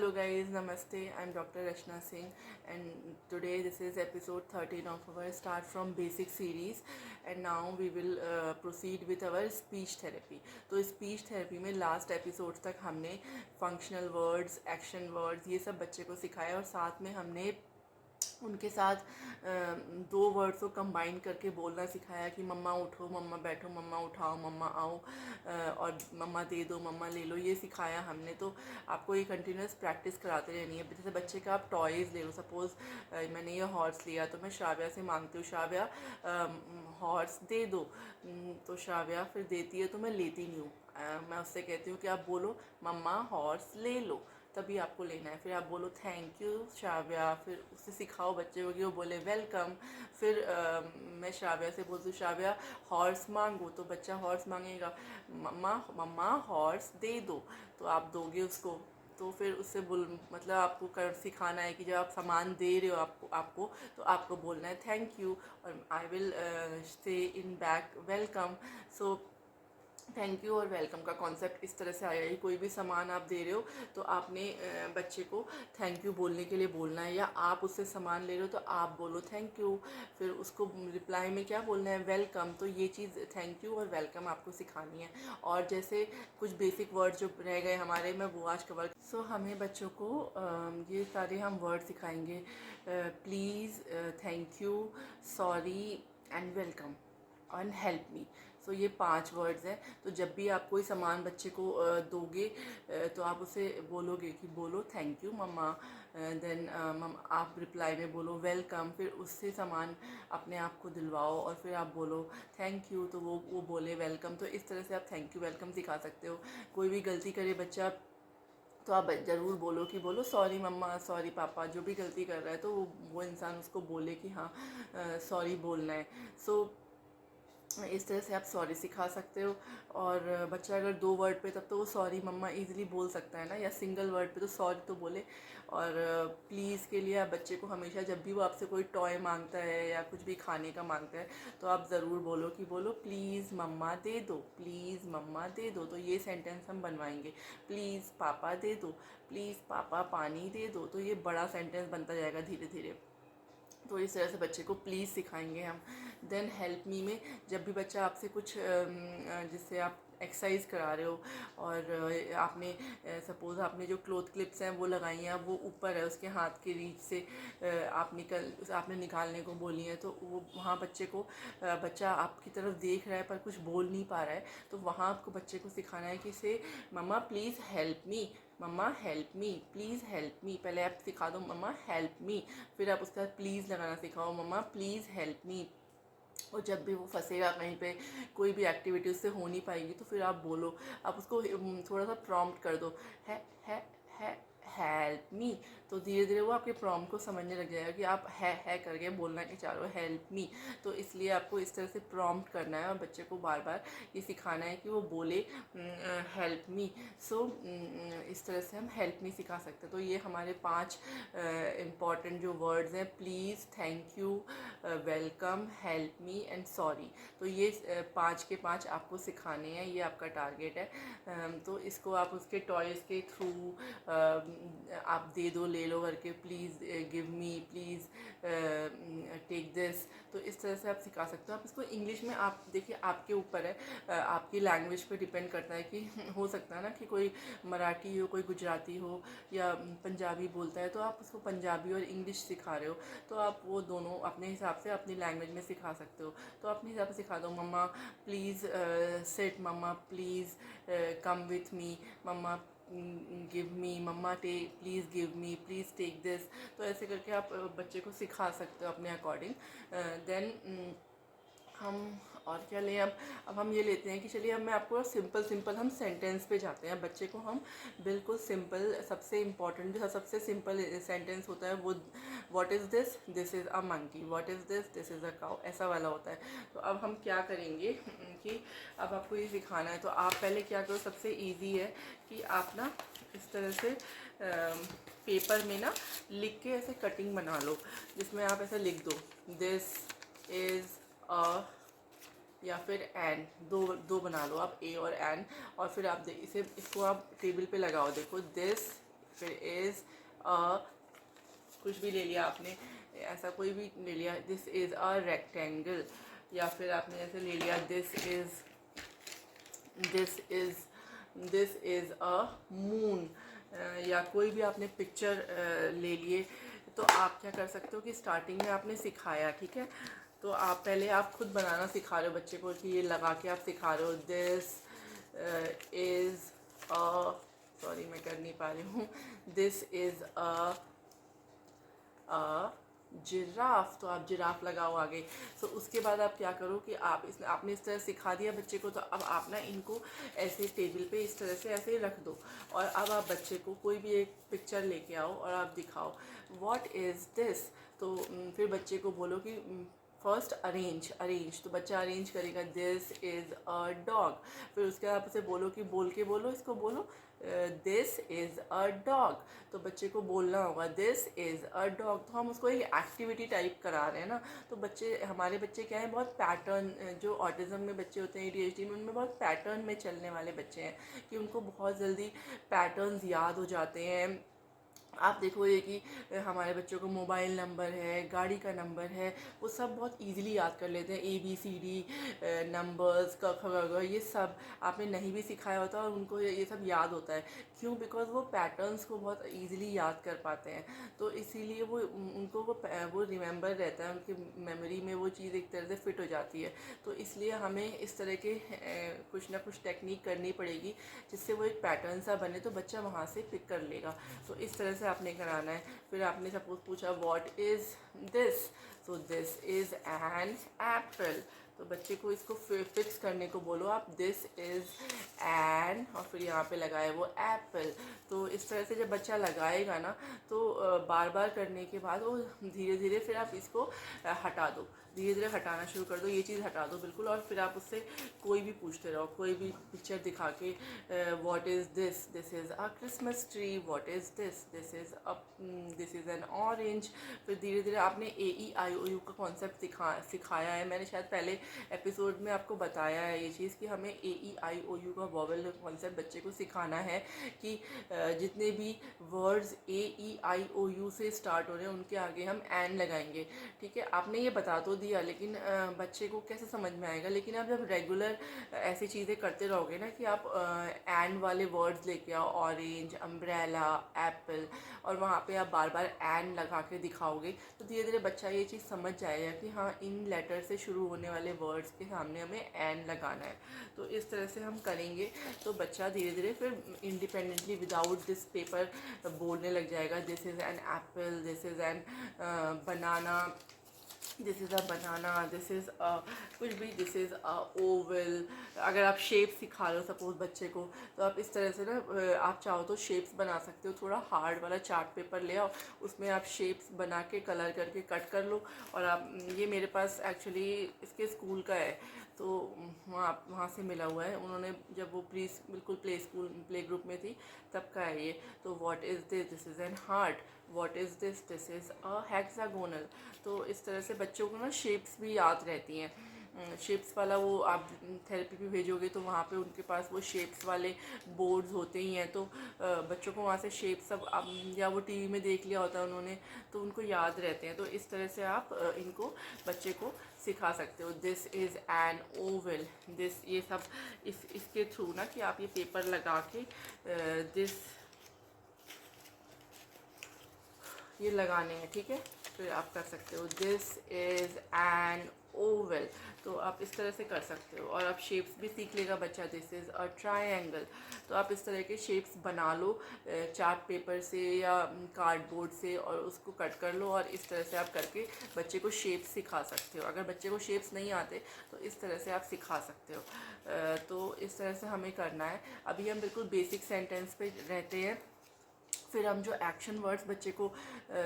Hello guys, Namaste. I'm Dr. Rachna Singh and today this is episode 13 of our Start from Basic series and now we will proceed with our speech therapy. तो speech therapy में last episodes तक हमने functional words, action words ये सब बच्चे को सिखाया और साथ में हमने उनके साथ दो वर्ड्स को कंबाइन करके बोलना सिखाया कि मम्मा उठो, मम्मा बैठो, मम्मा उठाओ, मम्मा आओ और मम्मा दे दो, मम्मा ले लो, ये सिखाया हमने। तो आपको ये कंटिन्यूस प्रैक्टिस कराते रहनी है। जैसे बच्चे का आप टॉयज़ ले लो, सपोज़ मैंने ये हॉर्स लिया तो मैं श्राव्या से मांगती हूँ, श्राव्या हॉर्स दे दो, तो श्राव्या फिर देती है तो मैं लेती नहीं हूँ। मैं उससे कहती हूँ कि आप बोलो मम्मा हॉर्स ले लो, तभी आपको लेना है। फिर आप बोलो थैंक यू श्राव्या, फिर उससे सिखाओ बच्चे को कि वो बोले वेलकम। फिर मैं श्राव्या से बोलती हूँ श्राव्या हॉर्स मांगो, तो बच्चा हॉर्स मांगेगा, मम्मा मम्मा हॉर्स दे दो, तो आप दोगे उसको। तो फिर उससे बोल मतलब आपको कर सिखाना है कि जब आप सामान दे रहे हो आपको तो आपको बोलना है थैंक यू और I will say in back welcome. So thank you और वेलकम का कॉन्सेप्ट इस तरह से आया कि कोई भी सामान आप दे रहे हो तो आपने बच्चे को थैंक यू बोलने के लिए बोलना है, या आप उससे सामान ले रहे हो तो आप बोलो थैंक यू, फिर उसको रिप्लाई में क्या बोलना है वेलकम। तो ये चीज़ थैंक यू और वेलकम आपको सिखानी है। और जैसे कुछ बेसिक वर्ड जो रह गए हमारे, मैं वो आज कवर। सो हमें बच्चों को ये सारे हम वर्ड सिखाएंगे, please, thank you, sorry and welcome and help me. So ये 5 वर्ड्स हैं। तो जब भी आप कोई सामान बच्चे को दोगे तो आप उसे बोलोगे कि बोलो थैंक यू मम्मा, देन आप रिप्लाई में बोलो वेलकम, फिर उससे सामान अपने आप को दिलवाओ और फिर आप बोलो थैंक यू, तो वो बोले वेलकम। तो इस तरह से आप थैंक यू वेलकम सिखा सकते हो। कोई भी गलती करे बच्चा तो आप ज़रूर बोलो कि बोलो सॉरी मम्मा, सॉरी पापा, जो भी गलती कर रहा है तो वो इंसान उसको बोले कि हाँ सॉरी बोलना है। सो इस तरह से आप सॉरी सिखा सकते हो। और बच्चा अगर 2 वर्ड पे तब तो वो सॉरी मम्मा इजीली बोल सकता है ना, या सिंगल वर्ड पे तो सॉरी तो बोले। और प्लीज़ के लिए आप बच्चे को हमेशा जब भी वो आपसे कोई टॉय मांगता है या कुछ भी खाने का मांगता है तो आप ज़रूर बोलो कि बोलो प्लीज़ मम्मा दे दो, प्लीज़ मम्मा दे दो। तो ये सेंटेंस हम बनवाएंगे, प्लीज़ पापा दे दो, प्लीज़ पापा पानी दे दो। तो ये बड़ा सेंटेंस बनता जाएगा धीरे धीरे। तो इस तरह से बच्चे को प्लीज़ सिखाएंगे हम। देन हेल्प मी में जब भी बच्चा आपसे कुछ जिससे आप एक्सरसाइज करा रहे हो और आपने सपोज़ आपने जो क्लोथ क्लिप्स हैं वो लगाई हैं, अब वो ऊपर है उसके हाथ के रीच से, आपने निकालने को बोली है, तो वो वहाँ बच्चे को बच्चा आपकी तरफ देख रहा है पर कुछ बोल नहीं पा रहा है, तो वहाँ आपको बच्चे को सिखाना है कि से mama please help me, mama help me, please help me. पहले आप सिखा दो मम्मा हेल्प मी, फिर आप उसके बाद प्लीज़ लगाना सिखाओ, मम्मा प्लीज़ हेल्प मी। और जब भी वो फंसेगा कहीं पे, कोई भी एक्टिविटी उससे हो नहीं पाएगी, तो फिर आप बोलो, आप उसको थोड़ा सा प्रॉम्प्ट कर दो, है हेल्प मी। तो धीरे धीरे वो आपके प्रॉम्प्ट को समझने लग जाएगा कि आप है करके बोलना के चाह रहे हो हेल्प मी। तो इसलिए आपको इस तरह से प्रॉम्प्ट करना है और बच्चे को बार बार ये सिखाना है कि वो बोले हेल्प मी। सो इस तरह से हम हेल्प मी सिखा सकते हैं। तो ये हमारे 5 इम्पॉर्टेंट जो वर्ड्स हैं, please, thank you, welcome, help me and sorry. तो ये 5 के 5 आपको सिखाने हैं, ये आपका टारगेट है। तो इसको आप उसके टॉयज़ के थ्रू आप दे दो, ले लो करके, please give me, please take this. तो इस तरह से आप सिखा सकते हो। आप इसको इंग्लिश में, आप देखिए आपके ऊपर है, आपकी लैंग्वेज पे डिपेंड करता है कि हो सकता है ना कि कोई मराठी हो, कोई गुजराती हो या पंजाबी बोलता है, तो आप उसको पंजाबी और इंग्लिश सिखा रहे हो, तो आप वो दोनों अपने हिसाब से अपनी लैंग्वेज में सिखा सकते हो। तो अपने हिसाब से सिखा दो, mamma please sit, mamma please come with me, mamma give me, mamma take please give me, please take this. तो ऐसे करके आप बच्चे को सिखा सकते हो अपने अकॉर्डिंग। देन हम और क्या लें, अब हम ये लेते हैं कि चलिए अब मैं आपको सिंपल हम सेंटेंस पे जाते हैं। बच्चे को हम बिल्कुल सिंपल, सबसे इम्पॉर्टेंट जो सबसे सिंपल सेंटेंस होता है वो what is this, this is a monkey, what is this is a cow, ऐसा वाला होता है। तो अब हम क्या करेंगे कि अब आपको ये सिखाना है, तो आप पहले क्या करो, सबसे ईजी है कि आप ना इस तरह से पेपर में ना लिख के ऐसे कटिंग बना लो, जिसमें आप ऐसे लिख दो दिस इज़ अ, या फिर एन, दो बना लो आप, ए और एन। और फिर आप इसको आप टेबल पे लगाओ, देखो दिस फिर इज़ अ, कुछ भी ले लिया आपने, ऐसा कोई भी ले लिया, दिस इज़ अ रेक्टेंगल, या फिर आपने ऐसे ले लिया this is this is a moon, या कोई भी आपने पिक्चर ले लिए। तो आप क्या कर सकते हो कि स्टार्टिंग में आपने सिखाया, ठीक है, तो आप पहले आप खुद बनाना सिखा रहे हो बच्चे को, कि ये लगा के आप सिखा रहे हो, दिस इज़ अ, सॉरी मैं कर नहीं पा रही हूँ, दिस इज़ अ जिराफ, तो आप जिराफ लगाओ आगे। तो उसके बाद आप क्या करो कि आपने इस तरह सिखा दिया बच्चे को, तो अब आप ना इनको ऐसे टेबल पे इस तरह से ऐसे रख दो, और अब आप बच्चे को कोई भी एक पिक्चर लेके आओ और आप दिखाओ व्हाट इज़ दिस। तो फिर बच्चे को बोलो कि फर्स्ट अरेंज, तो बच्चा अरेंज करेगा, दिस इज़ अ डॉग। फिर उसके बाद आप उसे बोलो कि बोलो इसको बोलो, दिस इज़ अ डॉग। तो बच्चे को बोलना होगा दिस इज़ अ डॉग। तो हम उसको एक एक्टिविटी टाइप करा रहे हैं ना। तो हमारे बच्चे क्या है, बहुत पैटर्न, जो ऑटिज़म में बच्चे होते हैं, ADHD में, उनमें बहुत पैटर्न में चलने वाले बच्चे हैं, कि उनको बहुत जल्दी पैटर्न्स याद हो जाते हैं। आप देखो ये कि हमारे बच्चों को मोबाइल नंबर है, गाड़ी का नंबर है, वो सब बहुत इजीली याद कर लेते हैं, ABCD नंबर्स, क ख ग घ, ये सब आपने नहीं भी सिखाया होता और उनको ये सब याद होता है। क्यों? बिकॉज वो पैटर्न्स को बहुत इजीली याद कर पाते हैं। तो इसीलिए उनको वो रिमेंबर रहता है, उनकी मेमोरी में वो चीज़ एक तरह से फिट हो जाती है। तो इसलिए हमें इस तरह के कुछ ना कुछ टेक्निक करनी पड़ेगी, जिससे वो एक पैटर्न सा बने, तो बच्चा वहाँ से पिक कर लेगा। तो इस तरह से आपने कराना है। फिर आपने सपोज पूछा what is this, so this is an apple. तो बच्चे को इसको फिक्स करने को बोलो आप, दिस इज़ एन, और फिर यहाँ पे लगाए वो एप्पल। तो इस तरह से जब बच्चा लगाएगा ना, तो बार बार करने के बाद वो धीरे धीरे फिर आप इसको हटा दो, धीरे धीरे हटाना शुरू कर दो, ये चीज़ हटा दो बिल्कुल। और फिर आप उससे कोई भी पूछते रहो, कोई भी पिक्चर दिखा के, what is this, this is a Christmas tree, what is this, this is an orange. फिर धीरे धीरे आपने AEIOU का कॉन्सेप्ट सिखाया है। मैंने शायद पहले एपिसोड में आपको बताया है ये चीज़, कि हमें AEIOU का वॉवल कॉन्सेप्ट बच्चे को सिखाना है, कि जितने भी वर्ड्स AEIOU से स्टार्ट हो रहे हैं उनके आगे हम एन लगाएंगे, ठीक है। आपने ये बता तो दिया, लेकिन बच्चे को कैसे समझ में आएगा? लेकिन आप जब रेगुलर ऐसी चीज़ें करते रहोगे ना, कि आप एन वाले वर्ड्स लेके आओ, ऑरेंज, अम्ब्रेला, एप्पल, और वहाँ पे आप बार बार एन लगा के दिखाओगे, तो धीरे धीरे बच्चा ये चीज़ समझ जाएगा कि हाँ, इन लेटर से शुरू होने वाले वर्ड्स के सामने हमें एन लगाना है। तो इस तरह से हम करेंगे, तो बच्चा धीरे धीरे फिर इंडिपेंडेंटली विदाउट दिस पेपर बोलने लग जाएगा, this is an apple, this is an banana, this is a banana, this is कुछ भी, दिस इज़ अ ओवल। अगर आप शेप सिखा रहे हो सपोज बच्चे को, तो आप इस तरह से ना, आप चाहो तो शेप्स बना सकते हो। थोड़ा हार्ड वाला चार्ट पेपर ले आओ, उसमें आप शेप्स बना के कलर करके कट कर लो। और आप, ये मेरे पास एक्चुअली इसके स्कूल का है, तो वहाँ से मिला हुआ है। उन्होंने जब वो बिल्कुल प्ले ग्रुप में थी तब का है ये। तो what is this, this is an heart, what is this, this is a hexagonal. तो इस तरह से बच्चों को ना शेप्स भी याद रहती हैं। शेप्स वाला वो आप थेरेपी पे भेजोगे, तो वहाँ पे उनके पास वो शेप्स वाले बोर्ड्स होते ही हैं, तो बच्चों को वहाँ से शेप सब या वो टीवी में देख लिया होता है उन्होंने, तो उनको याद रहते हैं। तो इस तरह से आप इनको बच्चे को सिखा सकते हो। This is an Oval, this, ये सब इसके थ्रू ना, कि आप ये पेपर लगा के दिस, ये लगाने हैं, ठीक है। फिर आप कर सकते हो दिस इज़ एन ओवल। तो आप इस तरह से कर सकते हो, और आप शेप्स भी सीख लेगा बच्चा, दिस इज़ अ ट्रायंगल। तो आप इस तरह के शेप्स बना लो चार्ट पेपर से या कार्डबोर्ड से, और उसको कट कर लो, और इस तरह से आप करके बच्चे को शेप्स सिखा सकते हो। अगर बच्चे को शेप्स नहीं आते तो इस तरह से आप सिखा सकते हो। तो इस तरह से हमें करना है। अभी हम बिल्कुल बेसिक सेंटेंस पे रहते हैं। फिर हम जो एक्शन वर्ड्स बच्चे को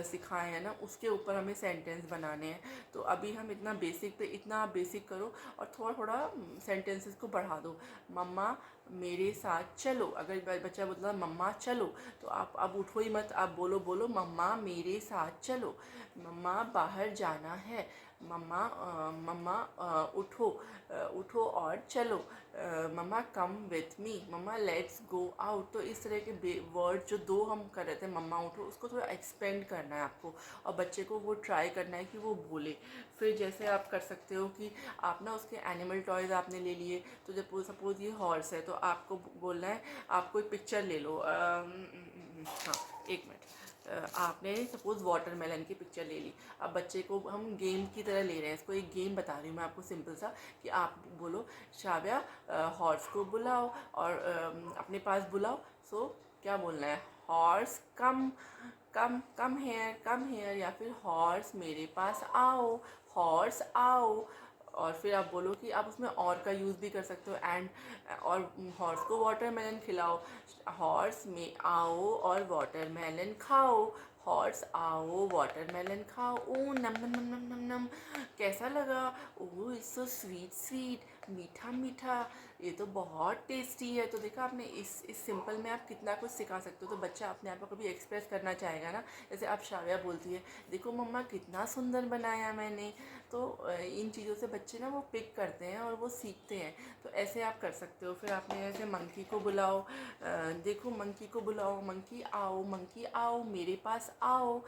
सिखाए हैं ना, उसके ऊपर हमें सेंटेंस बनाने हैं। तो अभी हम इतना बेसिक पे, इतना आप बेसिक करो, और थोड़ा थोड़ा सेंटेंसेस को बढ़ा दो। मम्मा मेरे साथ चलो, अगर बच्चा बोलता है मम्मा चलो, तो आप अब उठो ही मत, आप बोलो मम्मा मेरे साथ चलो। मम्मा बाहर जाना है, मम्मा मम्मा उठो, उठो और चलो, mamma come with me, mamma let's go out. तो इस तरह के वर्ड जो दो हम कर रहे थे, मम्मा उठो, उसको थोड़ा एक्सपेंड करना है आपको और बच्चे को वो ट्राई करना है कि वो बोले। फिर जैसे आप कर सकते हो कि आप ना उसके एनिमल टॉयज़ आपने ले लिए, तो जब सपोज़ ये हॉर्स है तो आपको बोलना है, आप कोई पिक्चर ले लो, हाँ एक मिनट, आपने सपोज़ वाटरमेलन की पिक्चर ले ली। अब बच्चे को हम गेम की तरह ले रहे हैं, इसको एक गेम बता रही हूँ मैं आपको सिंपल सा, कि आप बोलो शाव्या हॉर्स को बुलाओ और अपने पास बुलाओ। सो क्या बोलना है, horse come come come here, या फिर हॉर्स मेरे पास आओ, हॉर्स आओ। और फिर आप बोलो कि आप उसमें और का यूज़ भी कर सकते हो, एंड और हॉर्स को वाटरमेलन खिलाओ, हॉर्स में आओ और वाटरमेलन खाओ, हॉर्स आओ वाटरमेलन खाओ। ओ नम नम नम नम नम नम, कैसा लगा? Oh it's so sweet sweet, मीठा मीठा, ये तो बहुत टेस्टी है। तो देखा आपने, इस सिंपल में आप कितना कुछ सिखा सकते हो। तो बच्चा अपने आप को कभी एक्सप्रेस करना चाहेगा ना, जैसे आप शाव्या बोलती है, देखो मम्मा कितना सुंदर बनाया मैंने। तो इन चीज़ों से बच्चे ना वो पिक करते हैं और वो सीखते हैं। तो ऐसे आप कर सकते हो। फिर आपने ऐसे मंकी को बुलाओ, देखो मंकी को बुलाओ, मंकी आओ मेरे पास आओ।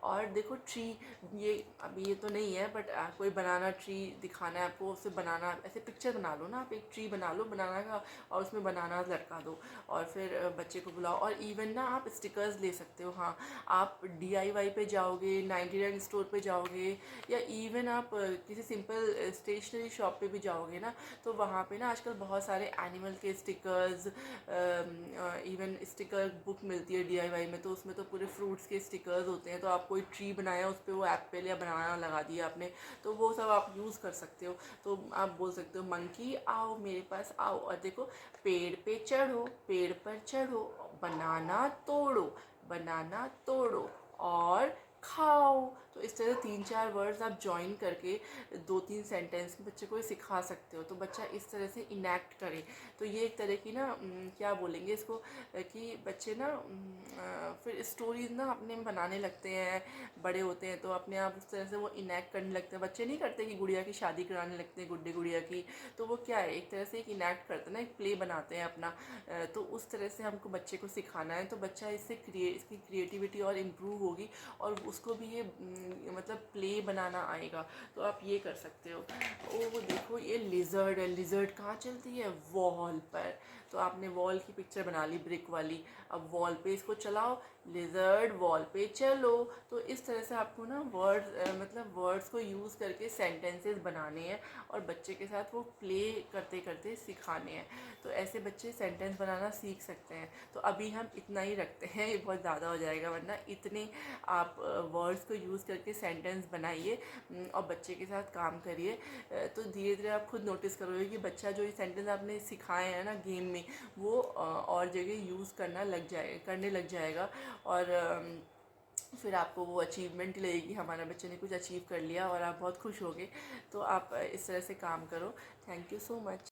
और देखो ट्री, ये अभी ये तो नहीं है बट कोई बनाना ट्री दिखाना है आपको, उससे बनाना, ऐसे पिक्चर बना लो ना, आप एक ट्री बना लो बनाना का और उसमें बनाना लटका दो और फिर बच्चे को बुलाओ। और इवन ना आप स्टिकर्स ले सकते हो। हाँ, आप DIY पे जाओगे, 99 स्टोर पे जाओगे, या इवन आप किसी सिंपल स्टेशनरी शॉप पे भी जाओगे ना, तो वहाँ पे ना आजकल बहुत सारे एनिमल के स्टिकर्स, इवन स्टिकर बुक मिलती है DIY में, तो उसमें तो पूरे फ्रूट्स के स्टिकर्स होते हैं। तो आप कोई ट्री बनाया, उस पर वो एप्पल या बनाना लगा दिया आपने, तो वो सब आप यूज़ कर सकते हो। तो आप बोल सकते हो मंकी आओ मेरे पास आओ, और देखो पेड़ पे चढ़ो, पेड़ पर चढ़ो, बनाना तोड़ो और खाओ। तो इस तरह 3-4 वर्ड्स आप ज्वाइन करके 2-3 सेंटेंस में बच्चे को सिखा सकते हो, तो बच्चा इस तरह से इनैक्ट करे। तो ये एक तरह की ना क्या बोलेंगे इसको, कि बच्चे ना फिर स्टोरीज ना अपने में बनाने लगते हैं, बड़े होते हैं तो अपने आप उस तरह से वो इनैक्ट करने लगते हैं। बच्चे नहीं करते कि गुड़िया की शादी कराने लगते हैं, गुड्डे गुड़िया की, तो वो क्या है, एक तरह से एक इनैक्ट करते हैं ना, एक प्ले बनाते हैं अपना। तो उस तरह से हमको बच्चे को सिखाना है, तो बच्चा इससे इसकी क्रिएटिविटी और इम्प्रूव होगी और उसको भी ये मतलब प्ले बनाना आएगा। तो आप ये कर सकते हो। ओ देखो ये लिजर्ड है, लिजर्ड कहाँ चलती है, वॉल पर। तो आपने वॉल की पिक्चर बना ली ब्रिक वाली, अब वॉल पे इसको चलाओ, लिजर्ड वॉल पे चलो। तो इस तरह से आपको ना मतलब वर्ड्स को यूज़ करके सेंटेंसेस बनाने हैं और बच्चे के साथ वो प्ले करते करते सिखाने हैं। तो ऐसे बच्चे सेंटेंस बनाना सीख सकते हैं। तो अभी हम इतना ही रखते हैं, ये बहुत ज़्यादा हो जाएगा, वरना इतने आप वर्ड्स को यूज़ करके सेंटेंस बनाइए और बच्चे के साथ काम करिए। तो धीरे धीरे आप खुद नोटिस करोगे कि बच्चा जो ये सेंटेंस आपने सिखाए हैं ना गेम में, वो और जगह यूज़ करने लग जाएगा। और फिर आपको वो अचीवमेंट लगेगी, हमारा बच्चे ने कुछ अचीव कर लिया, और आप बहुत खुश होगे। तो आप इस तरह से काम करो। Thank you so much.